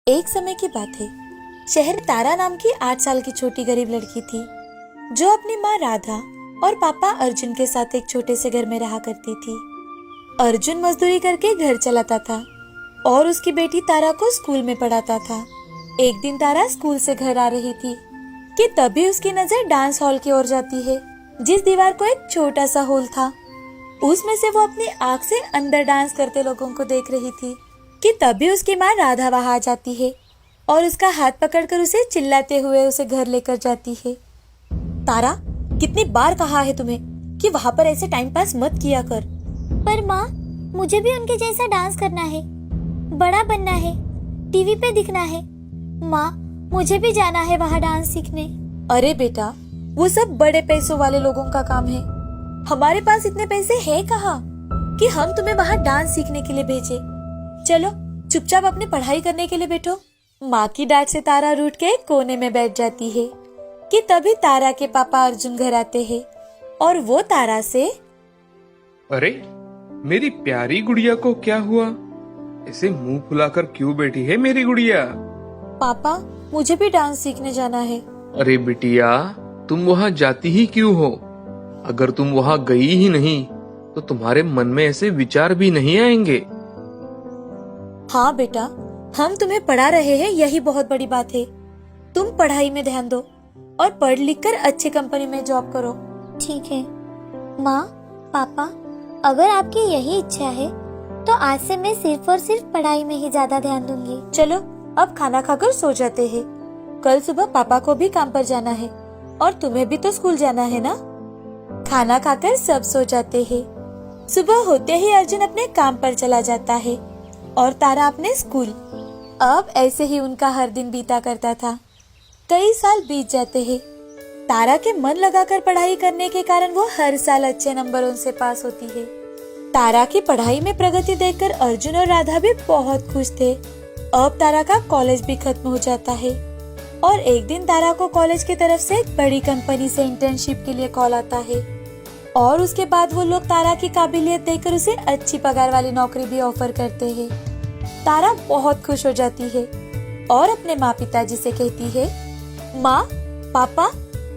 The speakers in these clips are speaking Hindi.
एक समय की बात है। शहर तारा नाम की 8 साल की छोटी गरीब लड़की थी जो अपनी माँ राधा और पापा अर्जुन के साथ एक छोटे से घर में रहा करती थी। अर्जुन मजदूरी करके घर चलाता था और उसकी बेटी तारा को स्कूल में पढ़ाता था। एक दिन तारा स्कूल से घर आ रही थी कि तभी उसकी नजर डांस हॉल की ओर जाती है, जिस दीवार को एक छोटा सा होल था। उसमें से वो अपनी आँख से अंदर डांस करते लोगों को देख रही थी कि तभी उसकी माँ राधा वहां आ जाती है और उसका हाथ पकड़कर उसे चिल्लाते हुए उसे घर लेकर जाती है। तारा, कितनी बार कहा है तुम्हें कि वहाँ पर ऐसे टाइम पास मत किया कर। पर माँ, मुझे भी उनके जैसा डांस करना है, बड़ा बनना है, टीवी पे दिखना है। माँ, मुझे भी जाना है वहाँ डांस सीखने। अरे बेटा, वो सब बड़े पैसों वाले लोगों का काम है। हमारे पास इतने पैसे हैं कहाँ कि हम तुम्हें वहाँ डांस सीखने के लिए भेजे। चलो चुपचाप अपनी पढ़ाई करने के लिए बैठो। माँ की डांट से तारा रूठ के कोने में बैठ जाती है कि तभी तारा के पापा अर्जुन घर आते हैं और वो तारा से, अरे मेरी प्यारी गुड़िया को क्या हुआ? ऐसे मुंह फुलाकर क्यों बैठी है मेरी गुड़िया? पापा, मुझे भी डांस सीखने जाना है। अरे बिटिया, तुम वहाँ जाती ही क्यों हो? अगर तुम वहाँ गई ही नहीं तो तुम्हारे मन में ऐसे विचार भी नहीं आएंगे। हाँ बेटा, हम तुम्हें पढ़ा रहे हैं, यही बहुत बड़ी बात है। तुम पढ़ाई में ध्यान दो और पढ़ लिख कर अच्छी कंपनी में जॉब करो। ठीक है माँ, पापा, अगर आपकी यही इच्छा है तो आज से मैं सिर्फ और सिर्फ पढ़ाई में ही ज्यादा ध्यान दूंगी। चलो अब खाना खाकर सो जाते हैं। कल सुबह पापा को भी काम पर जाना है और तुम्हें भी तो स्कूल जाना है ना। खाना खाकर सब सो जाते हैं। सुबह होते ही अर्जुन अपने काम पर चला जाता है और तारा अपने स्कूल। अब ऐसे ही उनका हर दिन बीता करता था। कई साल बीत जाते हैं। तारा के मन लगाकर पढ़ाई करने के कारण वो हर साल अच्छे नंबरों से पास होती है। तारा की पढ़ाई में प्रगति देखकर अर्जुन और राधा भी बहुत खुश थे। अब तारा का कॉलेज भी खत्म हो जाता है और एक दिन तारा को कॉलेज की तरफ से एक बड़ी कंपनी से इंटर्नशिप के लिए कॉल आता है और उसके बाद वो लोग तारा की काबिलियत देखकर उसे अच्छी पगार वाली नौकरी भी ऑफर करते हैं। तारा बहुत खुश हो जाती है और अपने माँ पिताजी से कहती है, माँ, पापा,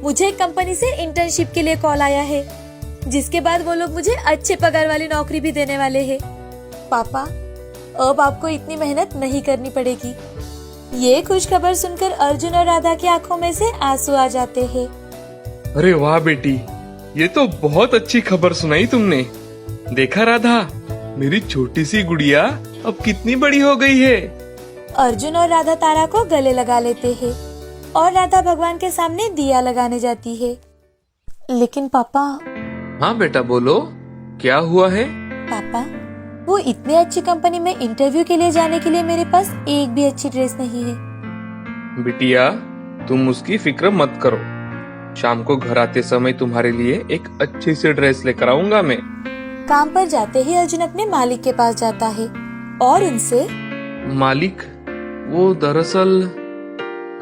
मुझे एक कंपनी से इंटर्नशिप के लिए कॉल आया है, जिसके बाद वो लोग मुझे अच्छे पगार वाली नौकरी भी देने वाले हैं। पापा, अब आपको इतनी मेहनत नहीं करनी पड़ेगी। ये खुश खबर सुनकर अर्जुन और राधा की आंखों में से आंसू आ जाते हैं। अरे वाह बेटी, ये तो बहुत अच्छी खबर सुनाई तुमने। देखा राधा, मेरी छोटी सी गुड़िया अब कितनी बड़ी हो गई है। अर्जुन और राधा तारा को गले लगा लेते हैं और राधा भगवान के सामने दिया लगाने जाती है। लेकिन पापा। हाँ बेटा, बोलो, क्या हुआ है? पापा, वो इतनी अच्छी कंपनी में इंटरव्यू के लिए जाने के लिए मेरे पास एक भी अच्छी ड्रेस नहीं है। बिटिया, तुम उसकी फिक्र मत करो। शाम को घर आते समय तुम्हारे लिए एक अच्छी सी ड्रेस लेकर आऊंगा मैं। काम पर जाते ही अर्जुन अपने मालिक के पास जाता है और उनसे, मालिक, वो दरअसल।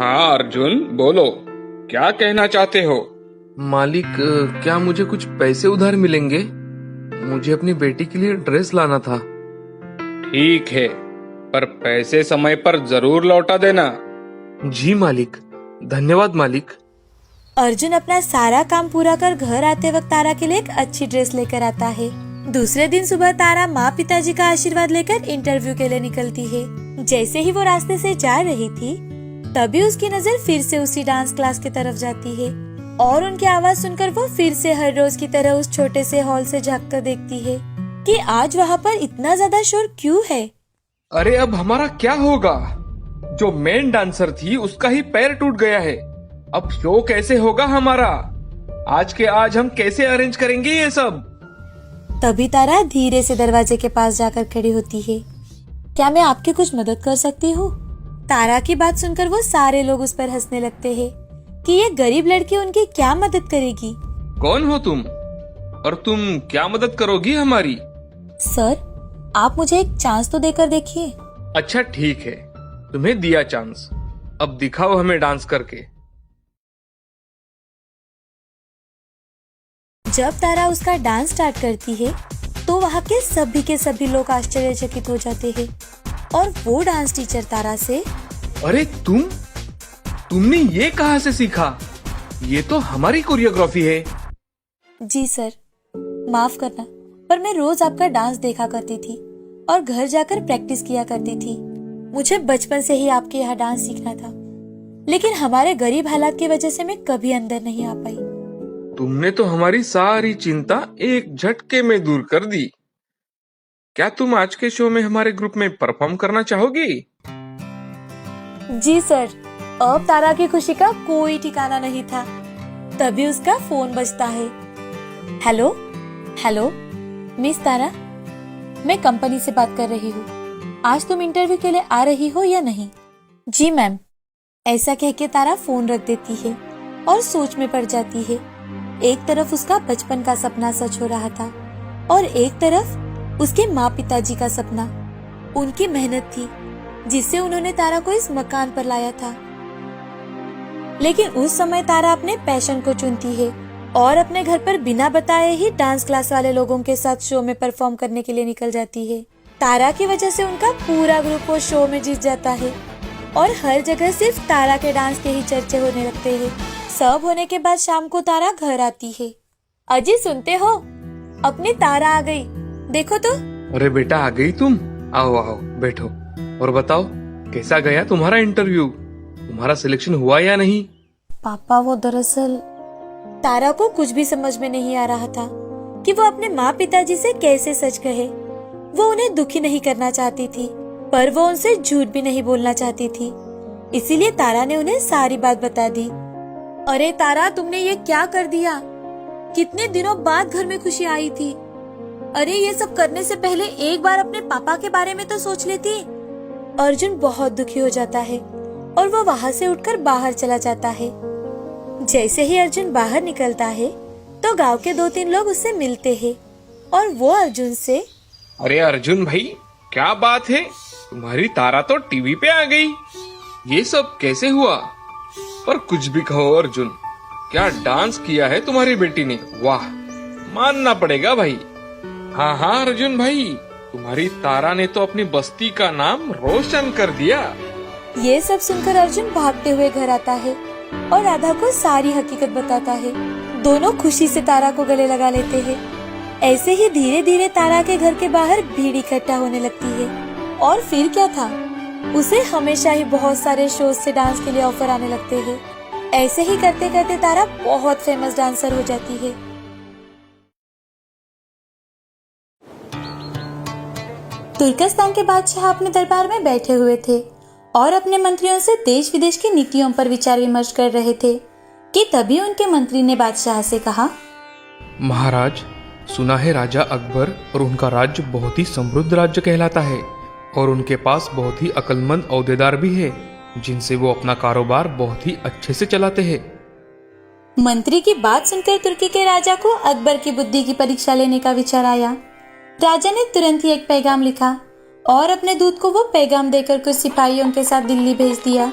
हाँ अर्जुन, बोलो, क्या कहना चाहते हो? मालिक, क्या मुझे कुछ पैसे उधार मिलेंगे? मुझे अपनी बेटी के लिए ड्रेस लाना था। ठीक है, पर पैसे समय पर जरूर लौटा देना। जी मालिक, धन्यवाद मालिक। अर्जुन अपना सारा काम पूरा कर घर आते वक्त तारा के लिए एक अच्छी ड्रेस लेकर आता है। दूसरे दिन सुबह तारा माँ पिताजी का आशीर्वाद लेकर इंटरव्यू के लिए निकलती है। जैसे ही वो रास्ते से जा रही थी तभी उसकी नजर फिर से उसी डांस क्लास की तरफ जाती है और उनकी आवाज सुनकर वो फिर से हर रोज की तरह उस छोटे से हॉल से झांककर देखती है कि आज वहाँ पर इतना ज्यादा शोर क्यों है। अरे अब हमारा क्या होगा? जो मेन डांसर थी उसका ही पैर टूट गया है। अब शो कैसे होगा हमारा? आज के आज हम कैसे अरेंज करेंगे ये सब? तभी तारा धीरे से दरवाजे के पास जाकर खड़ी होती है। क्या मैं आपकी कुछ मदद कर सकती हूँ? तारा की बात सुनकर वो सारे लोग उस पर हंसने लगते हैं कि ये गरीब लड़की उनकी क्या मदद करेगी। कौन हो तुम और तुम क्या मदद करोगी हमारी? सर, आप मुझे एक चांस तो देकर देखिए। अच्छा ठीक है, तुम्हें दिया चांस, अब दिखाओ हमें डांस करके। जब तारा उसका डांस स्टार्ट करती है तो वहाँ के सभी लोग आश्चर्यचकित हो जाते हैं और वो डांस टीचर तारा से, अरे तुमने ये कहाँ से सीखा? ये तो हमारी कोरियोग्राफी है। जी सर, माफ करना, पर मैं रोज आपका डांस देखा करती थी और घर जाकर प्रैक्टिस किया करती थी। मुझे बचपन से ही आपके यहाँ डांस सीखना था, लेकिन हमारे गरीब हालात की वजह से मैं कभी अंदर नहीं आ पाई। तुमने तो हमारी सारी चिंता एक झटके में दूर कर दी। क्या तुम आज के शो में हमारे ग्रुप में परफॉर्म करना चाहोगी? जी सर। अब तारा की खुशी का कोई ठिकाना नहीं था। तभी उसका फोन बजता है। हेलो हेलो मिस तारा, मैं कंपनी से बात कर रही हूँ। आज तुम इंटरव्यू के लिए आ रही हो या नहीं? जी मैम। ऐसा कह के तारा फोन रख देती है और सोच में पड़ जाती है। एक तरफ उसका बचपन का सपना सच हो रहा था और एक तरफ उसके माँ पिताजी का सपना। उनकी मेहनत थी जिससे उन्होंने तारा को इस मकान पर लाया था। लेकिन उस समय तारा अपने पैशन को चुनती है और अपने घर पर बिना बताए ही डांस क्लास वाले लोगों के साथ शो में परफॉर्म करने के लिए निकल जाती है। तारा की वजह से उनका पूरा ग्रुप वो शो में जीत जाता है और हर जगह सिर्फ तारा के डांस के ही चर्चे होने लगते हैं। सब होने के बाद शाम को तारा घर आती है। अजी सुनते हो, अपनी तारा आ गई, देखो तो। अरे बेटा, आ गई तुम? आओ आओ बैठो और बताओ, कैसा गया तुम्हारा इंटरव्यू? तुम्हारा सिलेक्शन हुआ या नहीं? पापा, वो दरअसल तारा को कुछ भी समझ में नहीं आ रहा था कि वो अपने माँ पिताजी से कैसे सच कहे। वो उन्हें दुखी नहीं करना चाहती थी, पर वो उनसे झूठ भी नहीं बोलना चाहती थी। इसीलिए तारा ने उन्हें सारी बात बता दी। अरे तारा, तुमने ये क्या कर दिया? कितने दिनों बाद घर में खुशी आई थी। अरे ये सब करने से पहले एक बार अपने पापा के बारे में तो सोच लेती। अर्जुन बहुत दुखी हो जाता है और वो वहाँ से उठकर बाहर चला जाता है। जैसे ही अर्जुन बाहर निकलता है तो गांव के 2-3 लोग उससे मिलते हैं और वो अर्जुन से, अरे अर्जुन भाई, क्या बात है, तुम्हारी तारा तो टीवी पे आ गई। ये सब कैसे हुआ? पर कुछ भी कहो अर्जुन, क्या डांस किया है तुम्हारी बेटी ने, वाह, मानना पड़ेगा भाई। हाँ हाँ अर्जुन भाई, तुम्हारी तारा ने तो अपनी बस्ती का नाम रोशन कर दिया। ये सब सुनकर अर्जुन भागते हुए घर आता है और राधा को सारी हकीकत बताता है। दोनों खुशी से तारा को गले लगा लेते हैं। ऐसे ही धीरे धीरे तारा के घर के बाहर भीड़ इकट्ठा होने लगती है। और फिर क्या था, उसे हमेशा ही बहुत सारे शोज से डांस के लिए ऑफर आने लगते हैं। ऐसे ही करते करते तारा बहुत फेमस डांसर हो जाती है। तुर्कस्तान के बादशाह अपने दरबार में बैठे हुए थे और अपने मंत्रियों से देश विदेश की नीतियों पर विचार विमर्श कर रहे थे कि तभी उनके मंत्री ने बादशाह से कहा, महाराज, सुना है राजा अकबर और उनका राज्य बहुत ही समृद्ध राज्य कहलाता है और उनके पास बहुत ही अक्लमंद औहदेदार भी है जिनसे वो अपना कारोबार बहुत ही अच्छे से चलाते हैं। मंत्री की बात सुनकर तुर्की के राजा को अकबर की बुद्धि की परीक्षा लेने का विचार आया। राजा ने तुरंत ही एक पैगाम लिखा और अपने दूत को वो पैगाम देकर कुछ सिपाहियों के साथ दिल्ली भेज दिया।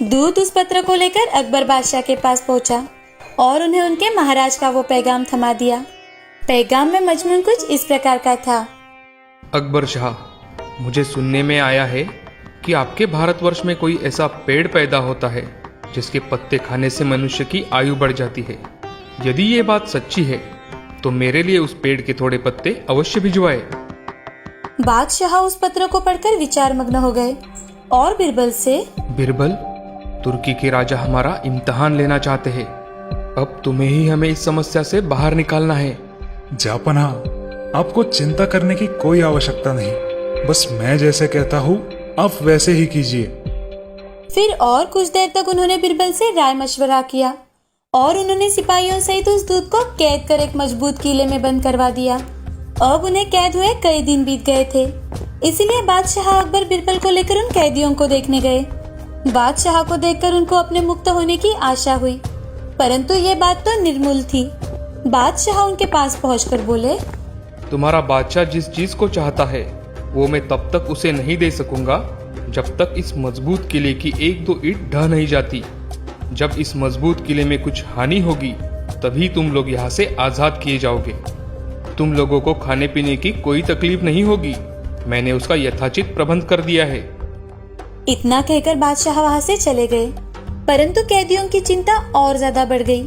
दूत उस पत्र को लेकर अकबर बादशाह के पास पहुंचा और उन्हें उनके महाराज का वो पैगाम थमा दिया। पैगाम में मजमून कुछ इस प्रकार का था। अकबर शाह, मुझे सुनने में आया है कि आपके भारतवर्ष में कोई ऐसा पेड़ पैदा होता है जिसके पत्ते खाने से मनुष्य की आयु बढ़ जाती है। यदि ये बात सच्ची है तो मेरे लिए उस पेड़ के थोड़े पत्ते अवश्य भिजवाए। बादशाह उस पत्र को पढ़कर विचार मग्न हो गए और बिरबल से, बिरबल, तुर्की के राजा हमारा इम्तिहान लेना चाहते हैं। अब तुम्हें ही हमें इस समस्या से बाहर निकालना है। जापना, आपको चिंता करने की कोई आवश्यकता नहीं, बस मैं जैसे कहता हूँ आप वैसे ही कीजिए। फिर और कुछ देर तक उन्होंने बिरबल से राय मशवरा किया और उन्होंने सिपाहियों सहित उस दूत को कैद कर एक मजबूत किले में बंद करवा दिया। अब उन्हें कैद हुए कई दिन बीत गए थे, इसीलिए बादशाह अकबर बिरबल को लेकर उन कैदियों को देखने गए। बादशाह को देखकर उनको अपने मुक्त होने की आशा हुई, परंतु ये बात तो निर्मूल थी। बादशाह उनके पास पहुंचकर बोले, तुम्हारा बादशाह जिस चीज को चाहता है वो मैं तब तक उसे नहीं दे सकूंगा जब तक इस मजबूत किले की 1-2 ईंट ढह नहीं जाती। जब इस मजबूत किले में कुछ हानि होगी तभी तुम लोग यहाँ से आजाद किए जाओगे। तुम लोगों को खाने पीने की कोई तकलीफ नहीं होगी, मैंने उसका यथाचित प्रबंध कर दिया है। इतना कहकर बादशाह वहां से चले गए, परंतु कैदियों की चिंता और ज्यादा बढ़ गई।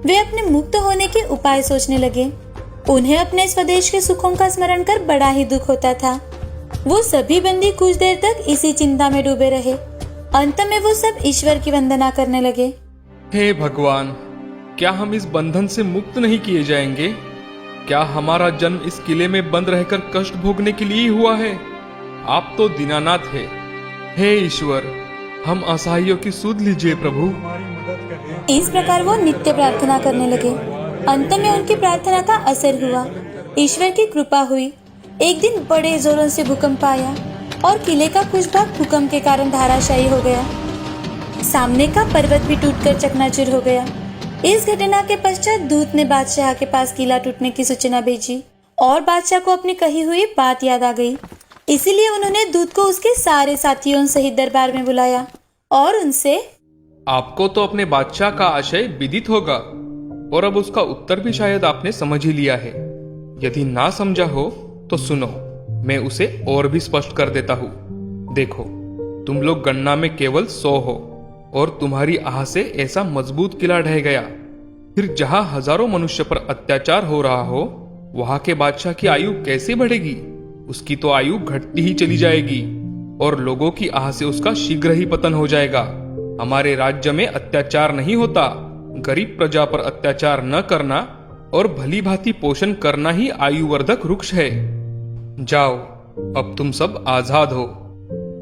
वे अपने मुक्त होने के उपाय सोचने लगे। उन्हें अपने स्वदेश के सुखों का स्मरण कर बड़ा ही दुख होता था। वो सभी बंदी कुछ देर तक इसी चिंता में डूबे रहे। अंत में वो सब ईश्वर की वंदना करने लगे। हे भगवान, क्या हम इस बंधन से मुक्त नहीं किए जाएंगे? क्या हमारा जन्म इस किले में बंद रहकर कष्ट भोगने के लिए ही हुआ है? आप तो दीनानाथ है। हे ईश्वर, हम असहायों की सुध लीजिए प्रभु। इस प्रकार वो नित्य प्रार्थना करने लगे। अंत में उनकी प्रार्थना का असर हुआ। ईश्वर की कृपा हुई। एक दिन बड़े जोरों से भूकंप आया और किले का कुछ भाग भूकंप के कारण धाराशायी हो गया। सामने का पर्वत भी टूटकर चकनाचूर हो गया। इस घटना के पश्चात दूत ने बादशाह के पास किला टूटने की सूचना भेजी और बादशाह को अपनी कही हुई बात याद आ गई। इसीलिए उन्होंने दूत को उसके सारे साथियों सहित दरबार में बुलाया और उनसे, आपको तो अपने बादशाह का आशय विदित होगा और अब उसका उत्तर भी शायद आपने समझ ही लिया है। यदि ना समझा हो तो सुनो, मैं उसे और भी स्पष्ट कर देता हूँ। देखो, तुम लोग गणना में केवल 100 हो और तुम्हारी आह से ऐसा मजबूत किला ढह गया। फिर जहां हजारों मनुष्य पर अत्याचार हो रहा हो, वहां के बादशाह की आयु कैसे बढ़ेगी? उसकी तो आयु घटती ही चली जाएगी और लोगों की आह से उसका शीघ्र ही पतन हो जाएगा। हमारे राज्य में अत्याचार नहीं होता। गरीब प्रजा पर अत्याचार न करना और भली भांति पोषण करना ही आयुवर्धक वृक्ष है। जाओ, अब तुम सब आजाद हो।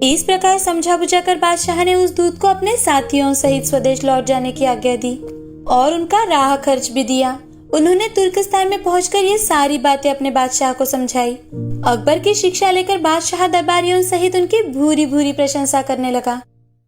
इस प्रकार समझा बुझाकर बादशाह ने उस दूत को अपने साथियों सहित स्वदेश लौट जाने की आज्ञा दी और उनका राह खर्च भी दिया। उन्होंने तुर्कस्तान में पहुंचकर ये सारी बातें अपने बादशाह को समझाई। अकबर की शिक्षा लेकर बादशाह दरबारियों सहित उनकी भूरी भूरी प्रशंसा करने लगा।